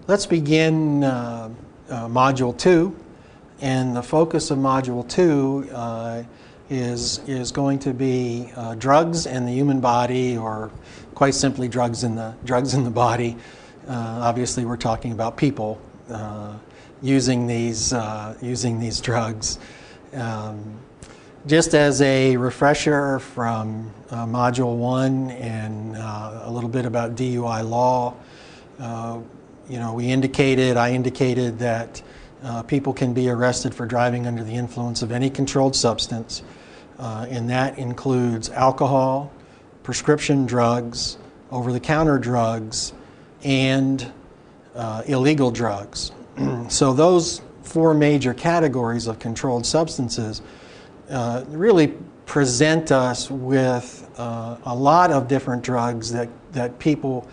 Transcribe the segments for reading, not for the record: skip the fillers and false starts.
Let's begin Module 2, and the focus of Module 2 is going to be drugs in the human body, or quite simply drugs in the body. Obviously, we're talking about people using these drugs. Just as a refresher from Module 1 and a little bit about DUI law, I indicated that people can be arrested for driving under the influence of any controlled substance, and that includes alcohol, prescription drugs, over-the-counter drugs, and illegal drugs. So those four major categories of controlled substances really present us with a lot of different drugs that people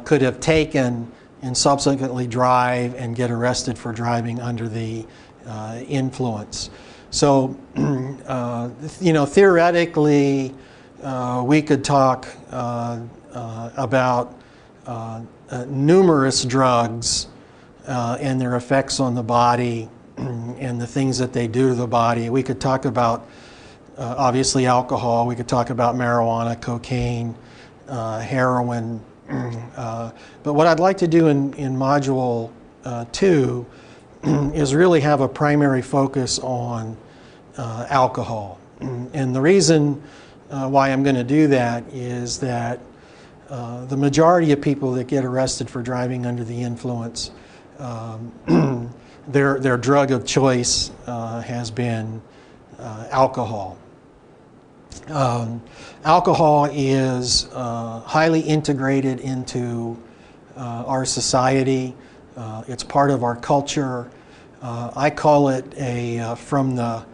could have taken and subsequently drive and get arrested for driving under the influence. So, theoretically, we could talk about numerous drugs and their effects on the body and the things that they do to the body. We could talk about, obviously, alcohol. We could talk about marijuana, cocaine, heroin. But what I'd like to do in Module 2 is really have a primary focus on alcohol. And the reason why I'm going to do that is that the majority of people that get arrested for driving under the influence, their drug of choice has been alcohol. Alcohol is highly integrated into our society. It's part of our culture. I call it a from the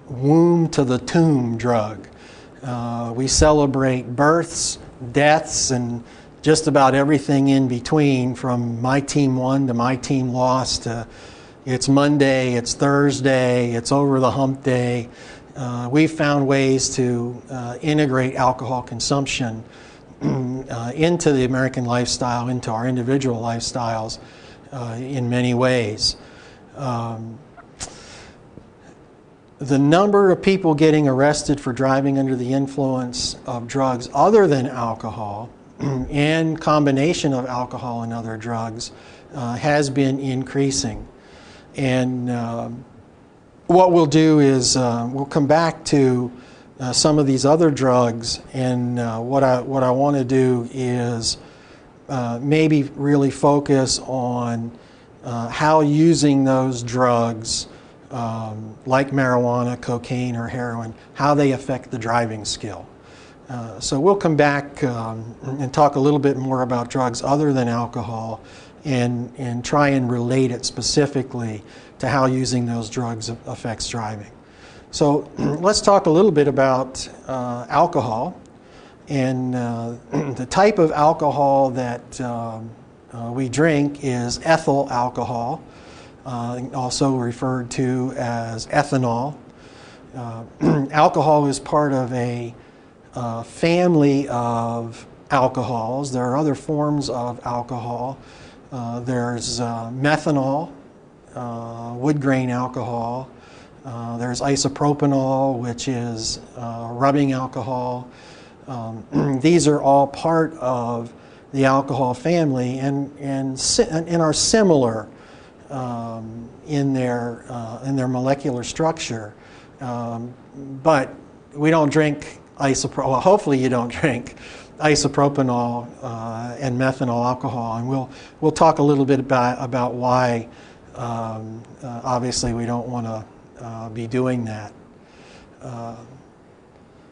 womb to the tomb drug. We celebrate births, deaths, and just about everything in between, from my team won to my team lost to it's Monday, it's Thursday, it's over the hump day. We've found ways to integrate alcohol consumption into the American lifestyle, into our individual lifestyles in many ways. The number of people getting arrested for driving under the influence of drugs other than alcohol and combination of alcohol and other drugs has been increasing. And what we'll do is we'll come back to some of these other drugs, and what I want to do is maybe really focus on how using those drugs, like marijuana, cocaine, or heroin, how they affect the driving skill. So we'll come back and talk a little bit more about drugs other than alcohol, and try and relate it specifically to how using those drugs affects driving. So let's talk a little bit about alcohol, and the type of alcohol that we drink is ethyl alcohol, also referred to as ethanol. Alcohol is part of a family of alcohols. There are other forms of alcohol. There's methanol, wood grain alcohol. There's isopropanol, which is rubbing alcohol. These are all part of the alcohol family and are similar in their molecular structure. But we don't drink isopropanol. Well, hopefully you don't drink isopropanol and methanol alcohol, and we'll talk a little bit about why. Obviously, we don't want to be doing that.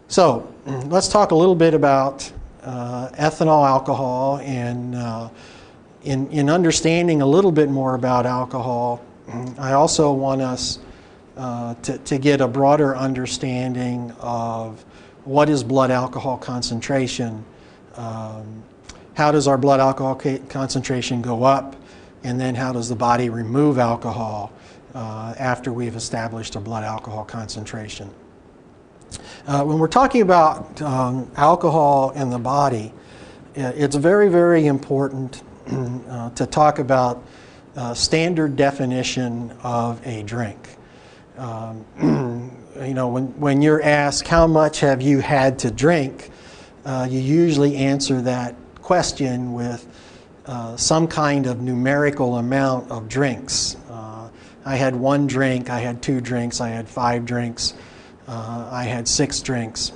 So let's talk a little bit about ethanol alcohol, and in understanding a little bit more about alcohol, I also want us to get a broader understanding of what is blood alcohol concentration. How does our blood alcohol concentration go up, and then how does the body remove alcohol after we've established a blood alcohol concentration? When we're talking about alcohol in the body, it's very, very important to talk about standard definition of a drink. You know, when you're asked how much have you had to drink, you usually answer that question with some kind of numerical amount of drinks. I had 1 drink, I had 2 drinks, I had 5 drinks, I had 6 drinks.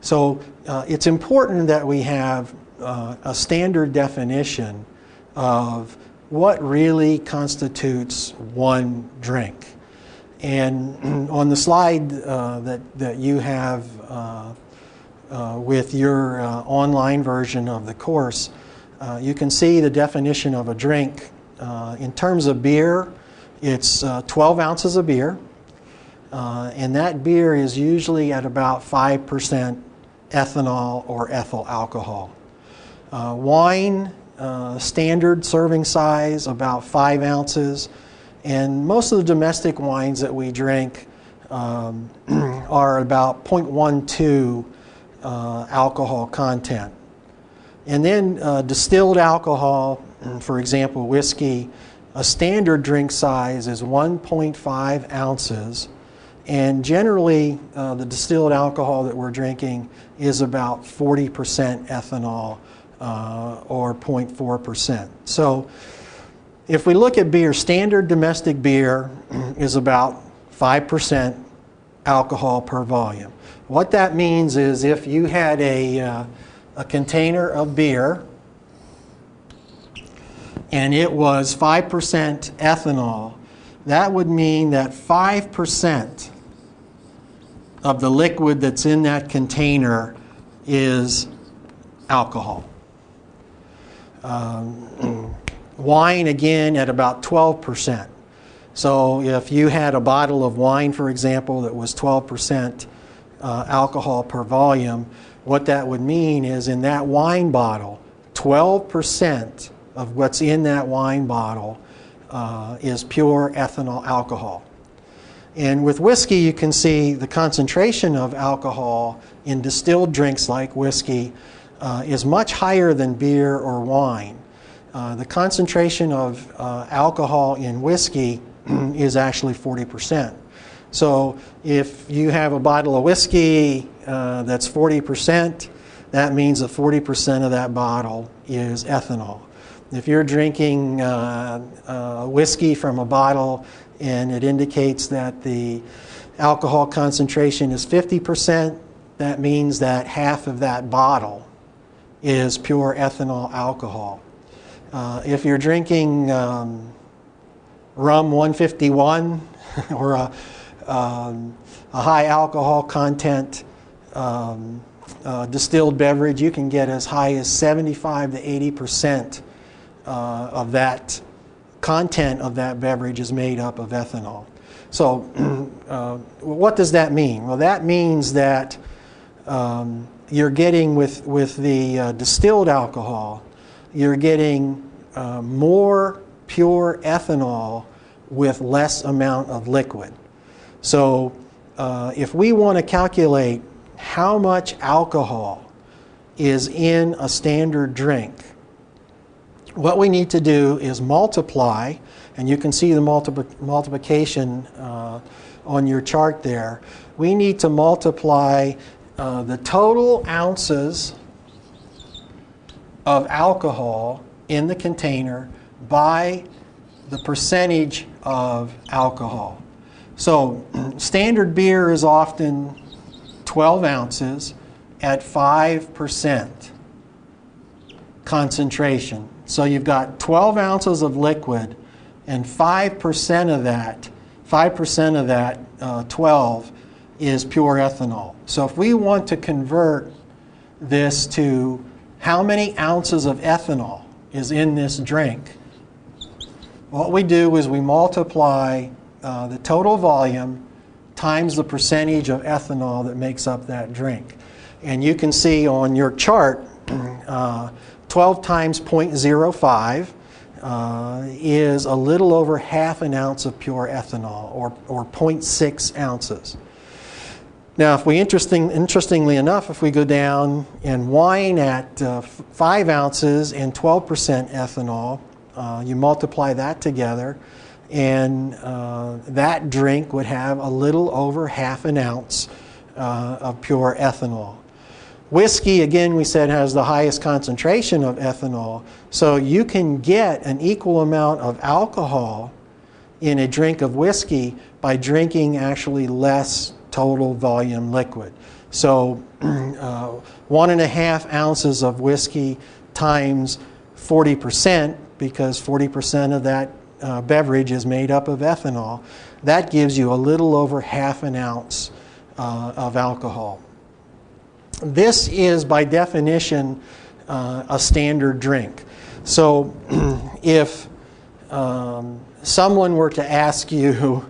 So it's important that we have a standard definition of what really constitutes 1 drink. And on the slide that you have with your online version of the course, you can see the definition of a drink. In terms of beer, it's 12 ounces of beer, and that beer is usually at about 5% ethanol or ethyl alcohol. Wine, standard serving size, about 5 ounces, and most of the domestic wines that we drink are about 0.12 alcohol content. And then distilled alcohol, for example, whiskey, a standard drink size is 1.5 ounces, and generally the distilled alcohol that we're drinking is about 40% ethanol or 0.4%. So if we look at beer, standard domestic beer is about 5% alcohol per volume. What that means is if you had a container of beer and it was 5% ethanol, that would mean that 5% of the liquid that's in that container is alcohol. Wine, again, at about 12%. So if you had a bottle of wine, for example, that was 12% alcohol per volume, what that would mean is in that wine bottle, 12% of what's in that wine bottle is pure ethanol alcohol. And with whiskey, you can see the concentration of alcohol in distilled drinks like whiskey is much higher than beer or wine. The concentration of alcohol in whiskey is actually 40%. So if you have a bottle of whiskey that's 40%, that means that 40% of that bottle is ethanol. If you're drinking whiskey from a bottle and it indicates that the alcohol concentration is 50%, that means that half of that bottle is pure ethanol alcohol. If you're drinking rum 151 or a high alcohol content distilled beverage, you can get as high as 75 to 80% of that content of that beverage is made up of ethanol. So what does that mean? Well, that means that you're getting with the distilled alcohol, you're getting more pure ethanol with less amount of liquid. So if we want to calculate how much alcohol is in a standard drink, what we need to do is multiply, and you can see the multiplication on your chart there. We need to multiply the total ounces of alcohol in the container by the percentage of alcohol. So standard beer is often 12 ounces at 5% concentration. So you've got 12 ounces of liquid, and 5% of that 12 is pure ethanol. So if we want to convert this to how many ounces of ethanol is in this drink, what we do is we multiply the total volume times the percentage of ethanol that makes up that drink. And you can see on your chart 12 times 0.05 is a little over half an ounce of pure ethanol, or 0.6 ounces. Now, if we interestingly enough, if we go down and wine at 5 ounces and 12% ethanol, you multiply that together, and that drink would have a little over half an ounce of pure ethanol. Whiskey, again, we said has the highest concentration of ethanol, so you can get an equal amount of alcohol in a drink of whiskey by drinking actually less total volume liquid. So 1.5 ounces of whiskey times 40%, because 40% of that beverage is made up of ethanol, that gives you a little over half an ounce of alcohol. This is, by definition, a standard drink. So if someone were to ask you,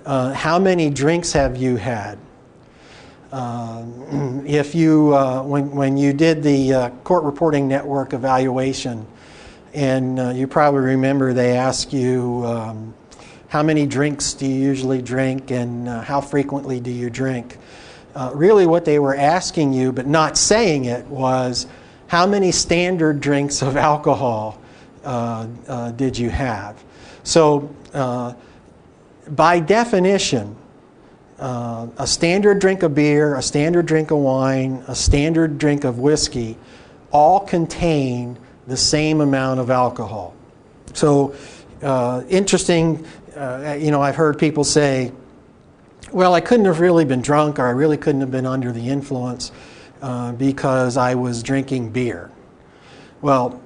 how many drinks have you had? If you, when you did the Court Reporting Network evaluation, and you probably remember they asked you, how many drinks do you usually drink, and how frequently do you drink? Really what they were asking you, but not saying it, was how many standard drinks of alcohol did you have? So by definition, a standard drink of beer, a standard drink of wine, a standard drink of whiskey all contain the same amount of alcohol. So interesting, I've heard people say, well, I couldn't have really been drunk, or I really couldn't have been under the influence because I was drinking beer. Well,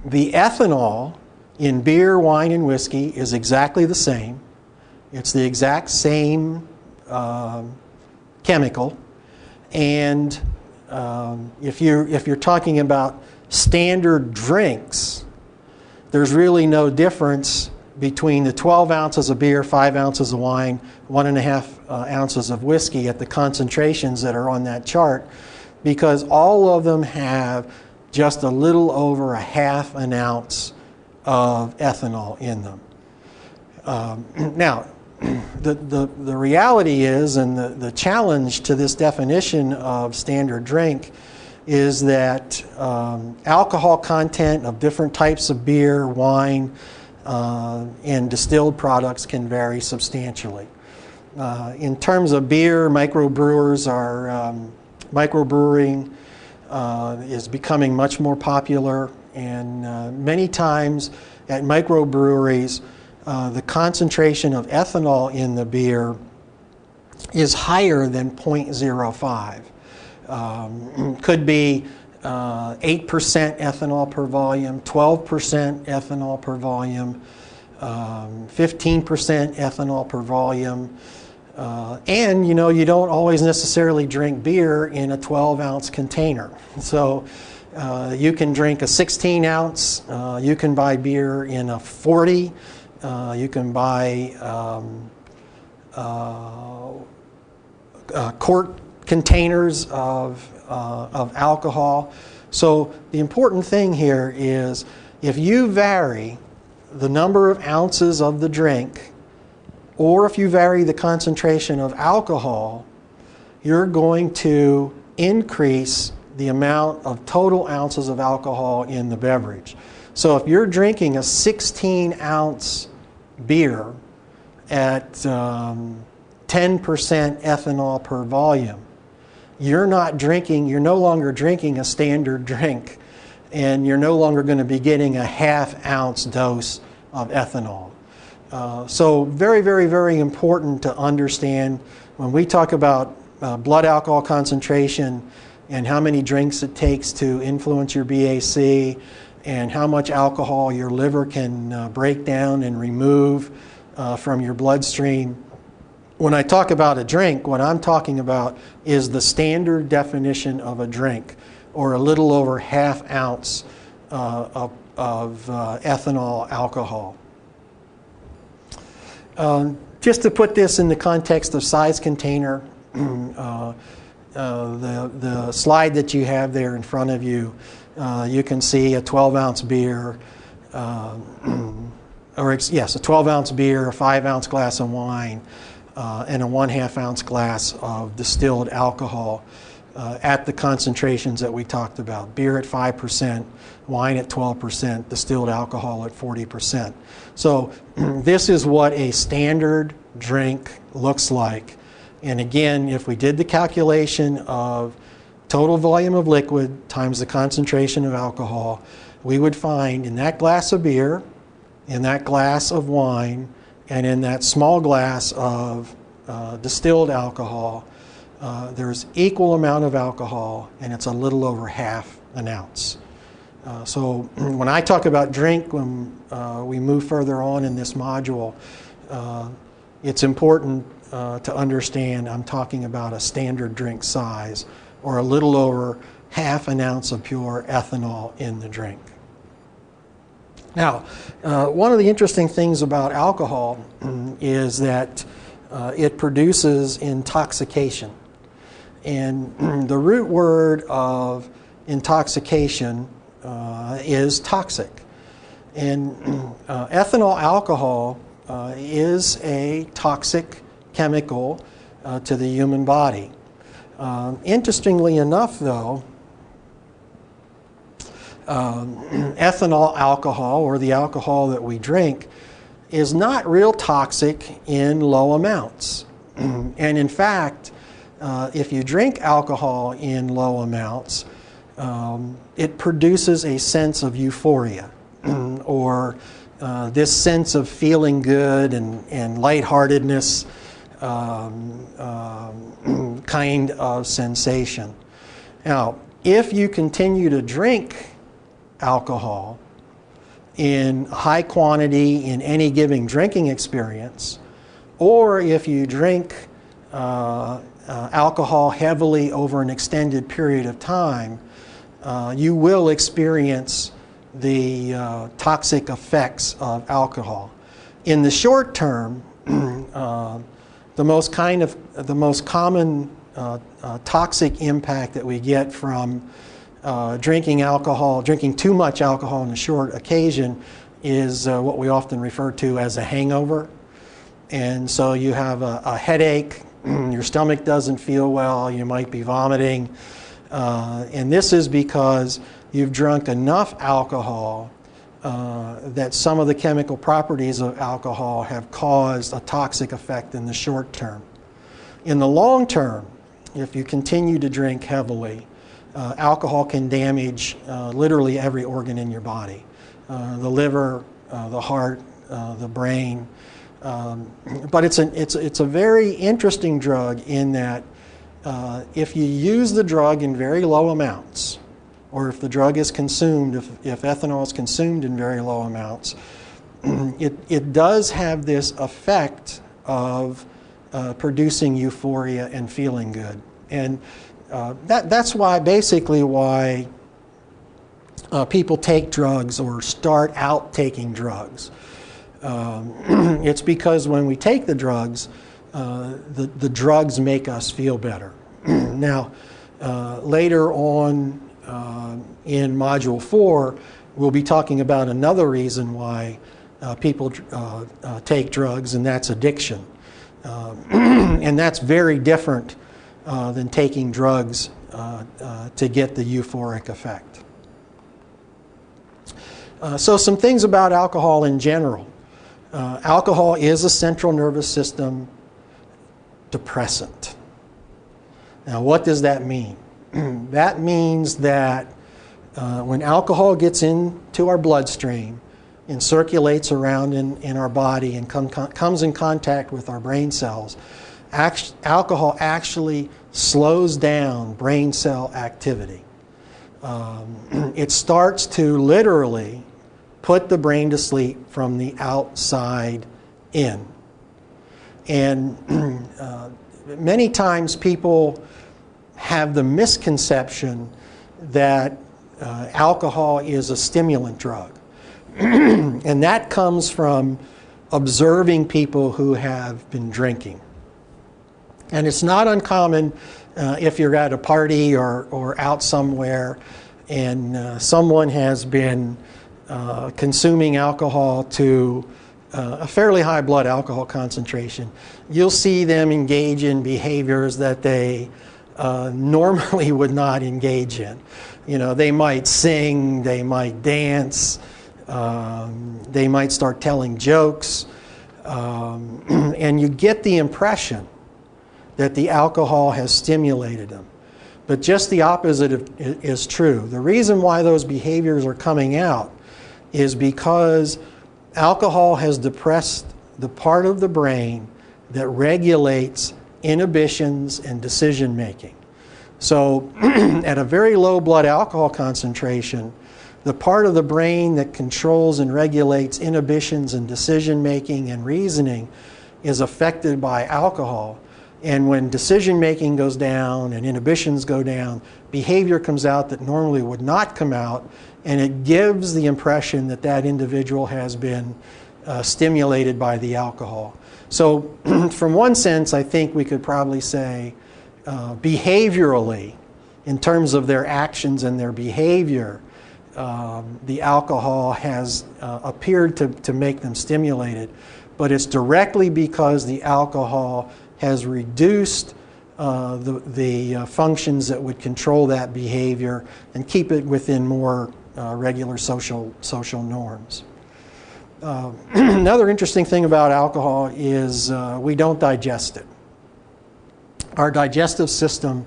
the ethanol in beer, wine, and whiskey is exactly the same. It's the exact same chemical. And if you're talking about standard drinks, there's really no difference between the 12 ounces of beer, 5 ounces of wine, 1.5 ounces of whiskey at the concentrations that are on that chart, because all of them have just a little over 1/2 ounce of ethanol in them. Now, the reality is, and the challenge to this definition of standard drink is that alcohol content of different types of beer, wine, and distilled products can vary substantially. In terms of beer, microbrewers are microbrewing is becoming much more popular, and many times at microbreweries, the concentration of ethanol in the beer is higher than 0.05. Could be 8% ethanol per volume, 12% ethanol per volume, 15% ethanol per volume. And you don't always necessarily drink beer in a 12-ounce container. So you can drink a 16-ounce, you can buy beer in a 40, you can buy quart containers of alcohol. So the important thing here is, if you vary the number of ounces of the drink, or if you vary the concentration of alcohol, you're going to increase the amount of total ounces of alcohol in the beverage. So if you're drinking a 16-ounce beer at 10% ethanol per volume, you're no longer drinking a standard drink, and you're no longer going to be getting a 1/2 ounce dose of ethanol. So very, very, very important to understand when we talk about blood alcohol concentration and how many drinks it takes to influence your BAC and how much alcohol your liver can break down and remove from your bloodstream. When I talk about a drink, what I'm talking about is the standard definition of a drink, or a little over 1/2 ounce of ethanol alcohol. Just to put this in the context of size container, the slide that you have there in front of you, you can see a 12-ounce beer, a 12-ounce beer, a 5-ounce glass of wine, and a 1/2 ounce glass of distilled alcohol at the concentrations that we talked about. Beer at 5%, wine at 12%, distilled alcohol at 40%. So this is what a standard drink looks like. And again, if we did the calculation of total volume of liquid times the concentration of alcohol, we would find in that glass of beer, in that glass of wine, and in that small glass of distilled alcohol, there's equal amount of alcohol, and it's a little over 1/2 an ounce. So when I talk about drink, when we move further on in this module, it's important to understand I'm talking about a standard drink size, or a little over 1/2 an ounce of pure ethanol in the drink. Now, one of the interesting things about alcohol is that it produces intoxication. And the root word of intoxication is toxic. And ethanol alcohol is a toxic chemical to the human body. Interestingly enough, though, ethanol alcohol, or the alcohol that we drink, is not real toxic in low amounts. And in fact, if you drink alcohol in low amounts, it produces a sense of euphoria, or this sense of feeling good and lightheartedness kind of sensation. Now, if you continue to drink alcohol in high quantity in any given drinking experience, or if you drink alcohol heavily over an extended period of time, you will experience the toxic effects of alcohol. In the short term, the most common toxic impact that we get from drinking too much alcohol on a short occasion is what we often refer to as a hangover. And so you have a headache, your stomach doesn't feel well, you might be vomiting, and this is because you've drunk enough alcohol that some of the chemical properties of alcohol have caused a toxic effect in the short term. In the long term, if you continue to drink heavily, alcohol can damage literally every organ in your body. The liver, the heart, the brain. But it's a very interesting drug in that if you use the drug in very low amounts, or if the drug is consumed, if ethanol is consumed in very low amounts, it does have this effect of producing euphoria and feeling good. And that's why, basically, why people take drugs or start out taking drugs. It's because when we take the drugs, the drugs make us feel better. Now, later on in Module 4, we'll be talking about another reason why people take drugs, and that's addiction. And that's very different than taking drugs to get the euphoric effect. So some things about alcohol in general. Alcohol is a central nervous system depressant. Now, what does that mean? That means that when alcohol gets into our bloodstream and circulates around in our body and comes in contact with our brain cells, alcohol actually slows down brain cell activity. It starts to literally put the brain to sleep from the outside in. And many times people have the misconception that alcohol is a stimulant drug. And that comes from observing people who have been drinking. And it's not uncommon if you're at a party or out somewhere and someone has been consuming alcohol to a fairly high blood alcohol concentration, you'll see them engage in behaviors that they normally would not engage in. You know, they might sing, they might dance, they might start telling jokes, and you get the impression that the alcohol has stimulated them. But just the opposite is true. The reason why those behaviors are coming out is because alcohol has depressed the part of the brain that regulates inhibitions and decision making. So at a very low blood alcohol concentration, the part of the brain that controls and regulates inhibitions and decision making and reasoning is affected by alcohol. And when decision making goes down and inhibitions go down, behavior comes out that normally would not come out, and it gives the impression that that individual has been stimulated by the alcohol. So from one sense, I think we could probably say behaviorally, in terms of their actions and their behavior, the alcohol has appeared to make them stimulated, but it's directly because the alcohol has reduced the functions that would control that behavior and keep it within more regular social norms. Another interesting thing about alcohol is we don't digest it. Our digestive system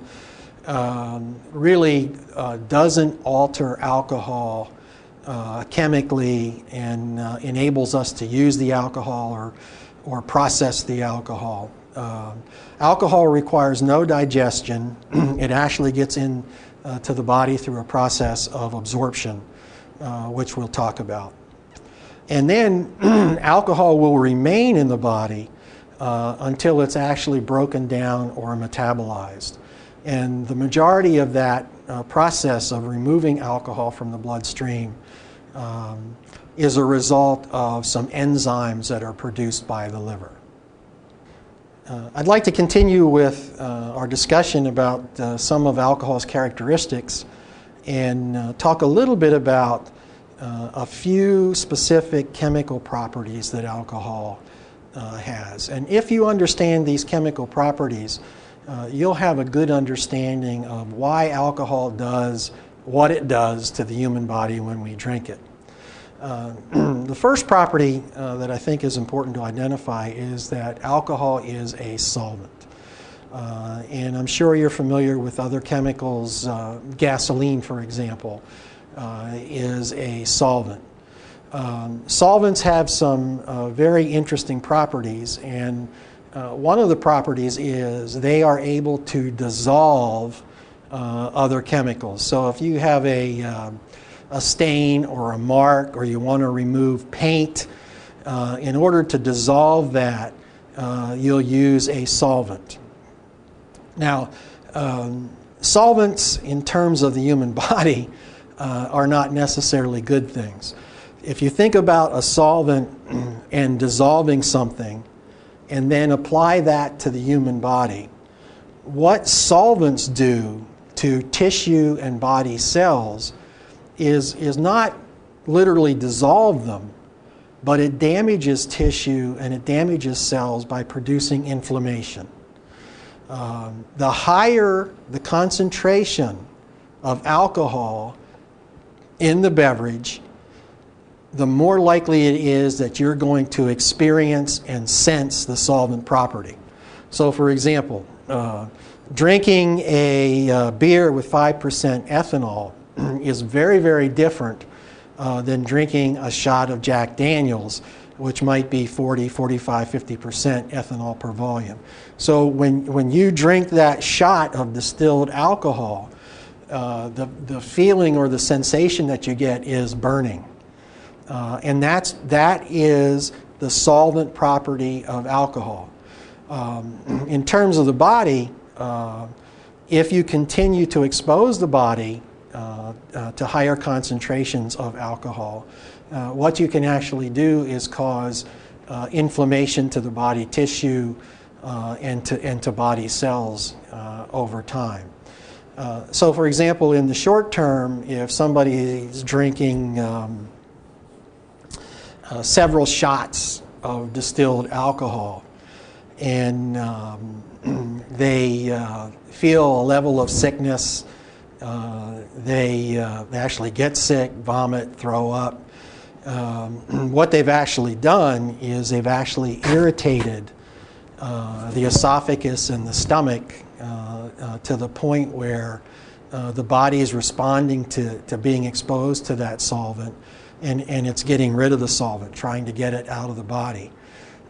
really doesn't alter alcohol chemically and enables us to use the alcohol or process the alcohol. Alcohol requires no digestion. It actually gets in to the body through a process of absorption, which we'll talk about. And then alcohol will remain in the body until it's actually broken down or metabolized. And the majority of that process of removing alcohol from the bloodstream is a result of some enzymes that are produced by the liver. I'd like to continue with our discussion about some of alcohol's characteristics and talk a little bit about a few specific chemical properties that alcohol has. And if you understand these chemical properties, you'll have a good understanding of why alcohol does what it does to the human body when we drink it. The first property that I think is important to identify is that alcohol is a solvent. And I'm sure you're familiar with other chemicals. Gasoline, for example, is a solvent. Solvents have some very interesting properties, and one of the properties is they are able to dissolve other chemicals. So if you have a stain or a mark, or you want to remove paint, in order to dissolve that, you'll use a solvent. Now, solvents in terms of the human body are not necessarily good things. If you think about a solvent and dissolving something and then apply that to the human body, what solvents do to tissue and body cells is not literally dissolve them, but it damages tissue and it damages cells by producing inflammation. The higher the concentration of alcohol in the beverage, the more likely it is that you're going to experience and sense the solvent property. So for example, drinking a beer with 5% ethanol is very, very different than drinking a shot of Jack Daniels, which might be 40, 45, 50% ethanol per volume. So when you drink that shot of distilled alcohol, the feeling or the sensation that you get is burning. And that is the solvent property of alcohol. In terms of the body, if you continue to expose the body to higher concentrations of alcohol, what you can actually do is cause inflammation to the body tissue and to body cells over time. So for example, in the short term, if somebody is drinking several shots of distilled alcohol, and they feel a level of sickness. They actually get sick, vomit, throw up. What they've actually done is they've actually irritated the esophagus and the stomach to the point where the body is responding to being exposed to that solvent, and it's getting rid of the solvent, trying to get it out of the body.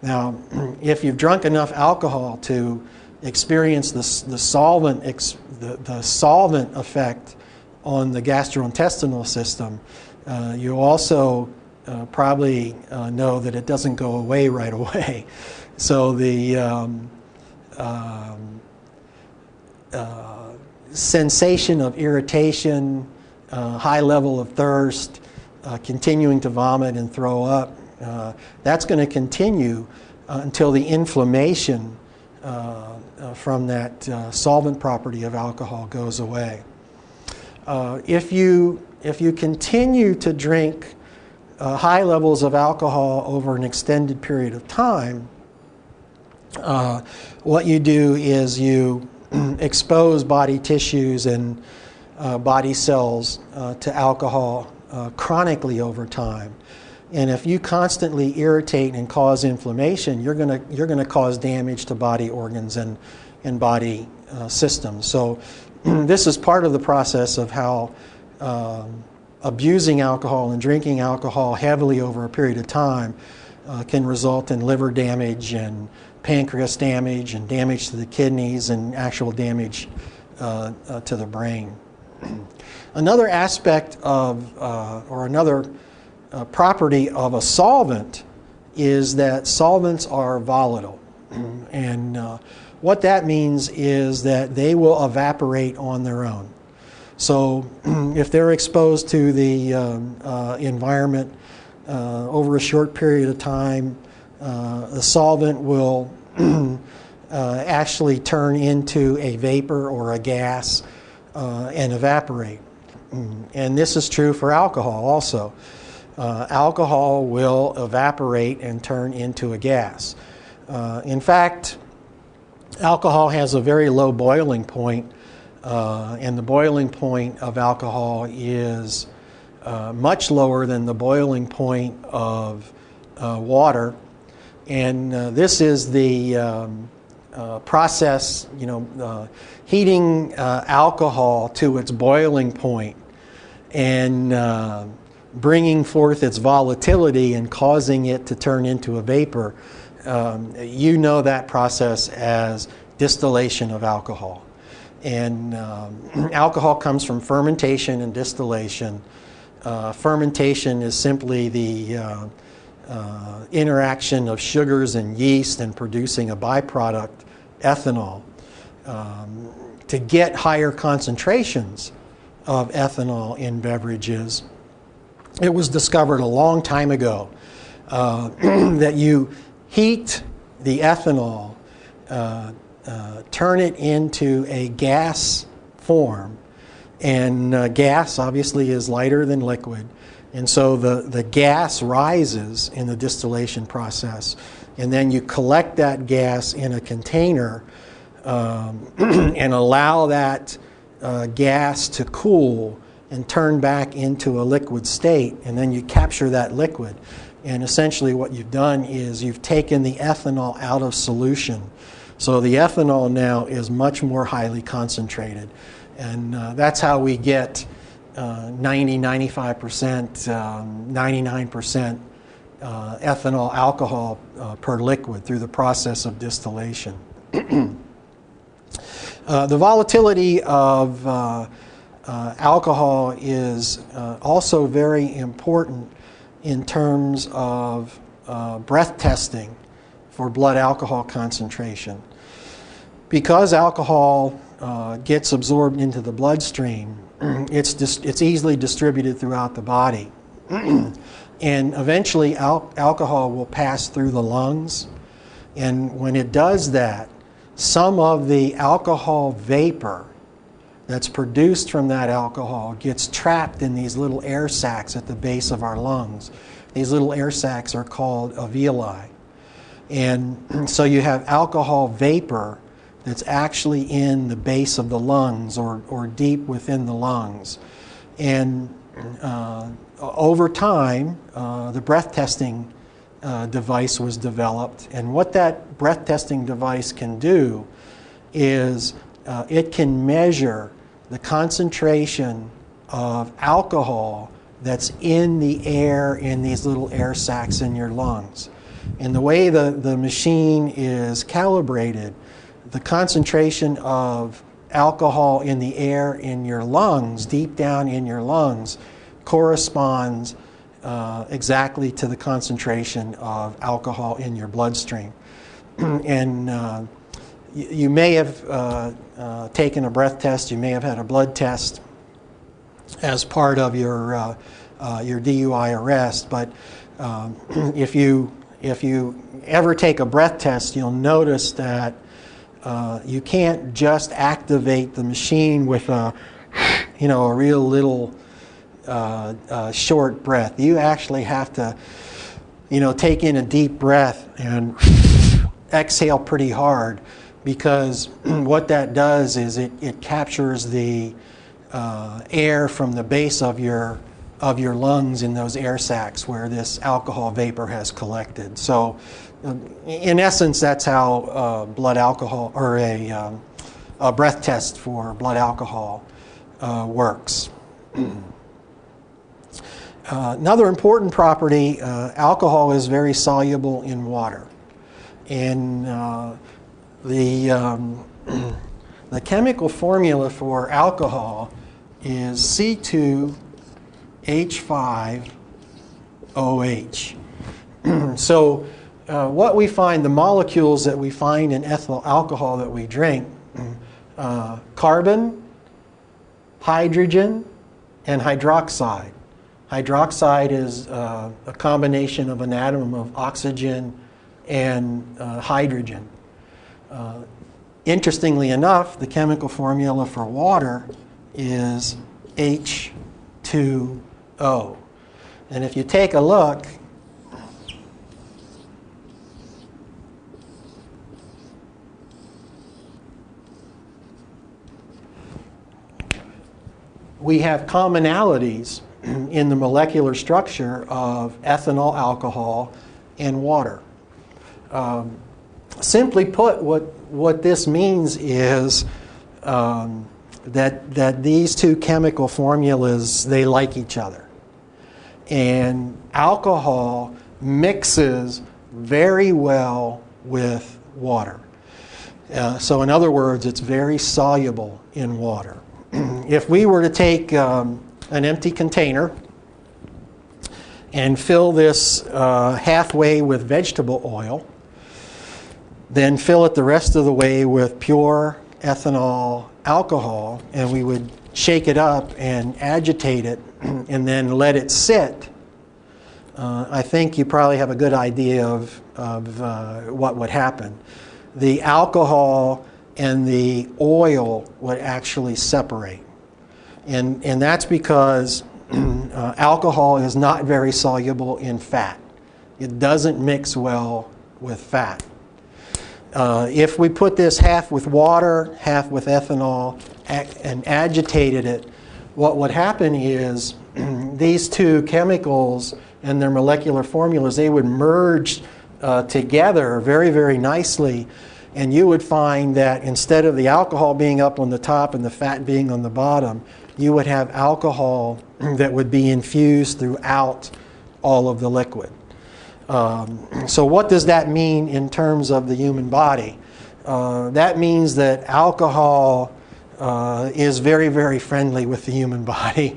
Now, if you've drunk enough alcohol to experience the solvent effect on the gastrointestinal system, you also probably know that it doesn't go away right away. So the sensation of irritation, high level of thirst, continuing to vomit and throw up, that's going to continue until the inflammation from that solvent property of alcohol goes away. If you continue to drink high levels of alcohol over an extended period of time, what you do is you expose body tissues and body cells to alcohol chronically over time. And if you constantly irritate and cause inflammation, you're gonna cause damage to body organs and body systems. So this is part of the process of how abusing alcohol and drinking alcohol heavily over a period of time can result in liver damage and pancreas damage and damage to the kidneys and actual damage to the brain. Another aspect of, or another property of a solvent is that solvents are volatile. And what that means is that they will evaporate on their own. So if they're exposed to the environment over a short period of time, the solvent will actually turn into a vapor or a gas and evaporate. And this is true for alcohol also. Alcohol will evaporate and turn into a gas. In fact, alcohol has a very low boiling point, and the boiling point of alcohol is much lower than the boiling point of water. And this is the process, heating alcohol to its boiling point and bringing forth its volatility and causing it to turn into a vapor. You know that process as distillation of alcohol. And alcohol comes from fermentation and distillation. Fermentation is simply the interaction of sugars and yeast and producing a byproduct, ethanol. To get higher concentrations of ethanol in beverages, it was discovered a long time ago that you heat the ethanol, turn it into a gas form, and gas obviously is lighter than liquid, and so the gas rises in the distillation process, and then you collect that gas in a container and allow that gas to cool and turn back into a liquid state, and then you capture that liquid. And essentially what you've done is you've taken the ethanol out of solution. So the ethanol now is much more highly concentrated. And that's how we get 90, 95%, 99% ethanol alcohol per liquid through the process of distillation. The volatility of alcohol is also very important in terms of breath testing for blood alcohol concentration. Because alcohol gets absorbed into the bloodstream, it's easily distributed throughout the body. And eventually alcohol will pass through the lungs. And when it does that, some of the alcohol vapor that's produced from that alcohol gets trapped in these little air sacs at the base of our lungs. These little air sacs are called alveoli. And so you have alcohol vapor that's actually in the base of the lungs or deep within the lungs. And over time, the breath testing device was developed. And what that breath testing device can do is it can measure the concentration of alcohol that's in the air in these little air sacs in your lungs. And the way the machine is calibrated, the concentration of alcohol in the air in your lungs, deep down in your lungs, corresponds exactly to the concentration of alcohol in your bloodstream. And you may have taken a breath test, you may have had a blood test as part of your DUI arrest, but if you ever take a breath test, you'll notice that you can't just activate the machine with a real little short breath. You actually have to, take in a deep breath and exhale pretty hard, because what that does is it captures the air from the base of your lungs in those air sacs where this alcohol vapor has collected. So in essence, that's how blood alcohol, or a breath test for blood alcohol works. Another important property, alcohol is very soluble in water. And the chemical formula for alcohol is C2H5OH. So what we find, the molecules that we find in ethyl alcohol that we drink, carbon, hydrogen, and hydroxide. Hydroxide is a combination of an atom of oxygen and hydrogen. Interestingly enough, the chemical formula for water is H2O. And if you take a look, we have commonalities in the molecular structure of ethanol alcohol and water. Simply put, what this means is that these two chemical formulas, they like each other. And alcohol mixes very well with water. So in other words, it's very soluble in water. If we were to take an empty container and fill this halfway with vegetable oil, then fill it the rest of the way with pure ethanol alcohol, and we would shake it up and agitate it and then let it sit, I think you probably have a good idea of what would happen. The alcohol and the oil would actually separate. And that's because alcohol is not very soluble in fat. It doesn't mix well with fat. If we put this half with water, half with ethanol, and agitated it, what would happen is these two chemicals and their molecular formulas, they would merge together very, very nicely. And you would find that instead of the alcohol being up on the top and the fat being on the bottom, you would have alcohol that would be infused throughout all of the liquid. So what does that mean in terms of the human body? That means that alcohol is very, very friendly with the human body.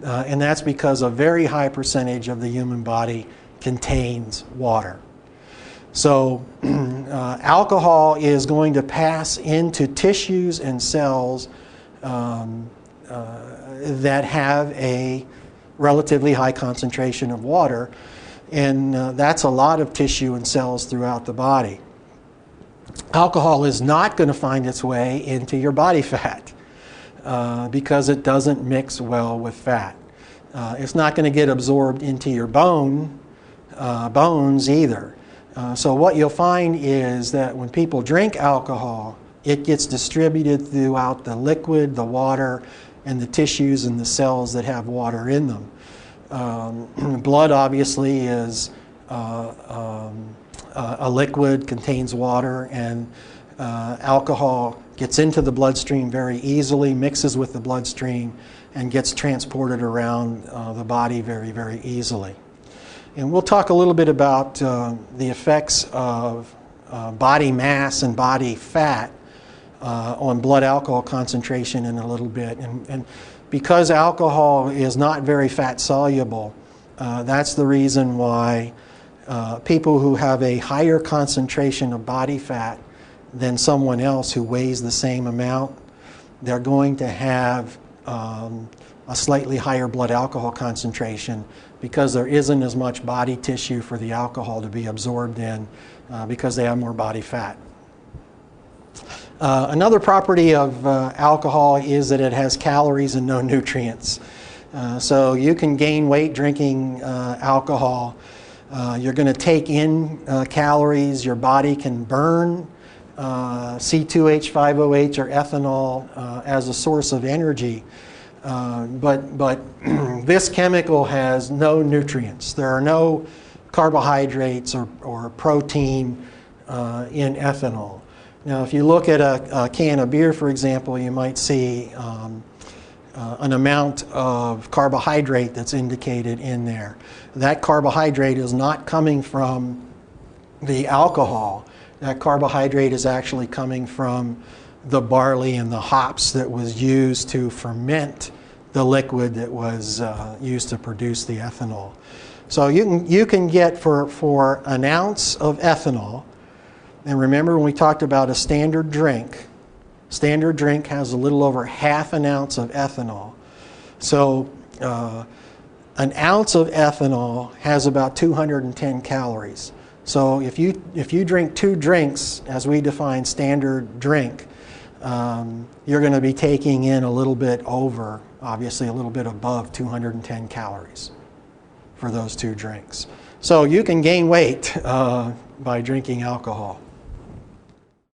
And that's because a very high percentage of the human body contains water. So alcohol is going to pass into tissues and cells that have a relatively high concentration of water. And that's a lot of tissue and cells throughout the body. Alcohol is not going to find its way into your body fat because it doesn't mix well with fat. It's not going to get absorbed into your bones either. So what you'll find is that when people drink alcohol, it gets distributed throughout the liquid, the water, and the tissues and the cells that have water in them. Blood obviously is a liquid, contains water, and alcohol gets into the bloodstream very easily, mixes with the bloodstream, and gets transported around the body very, very easily. And we'll talk a little bit about the effects of body mass and body fat on blood alcohol concentration in a little bit. And because alcohol is not very fat soluble, that's the reason why people who have a higher concentration of body fat than someone else who weighs the same amount, they're going to have a slightly higher blood alcohol concentration because there isn't as much body tissue for the alcohol to be absorbed in because they have more body fat. Another property of alcohol is that it has calories and no nutrients. So you can gain weight drinking alcohol. You're going to take in calories. Your body can burn C2H5OH or ethanol as a source of energy. But this chemical has no nutrients. There are no carbohydrates or protein in ethanol. Now, if you look at a can of beer, for example, you might see an amount of carbohydrate that's indicated in there. That carbohydrate is not coming from the alcohol. That carbohydrate is actually coming from the barley and the hops that was used to ferment the liquid that was used to produce the ethanol. So you can get for an ounce of ethanol, and remember when we talked about a standard drink has a little over half an ounce of ethanol. So an ounce of ethanol has about 210 calories. So if you drink 2 drinks, as we define standard drink, you're going to be taking in a little bit over, obviously a little bit above 210 calories for those 2 drinks. So you can gain weight by drinking alcohol.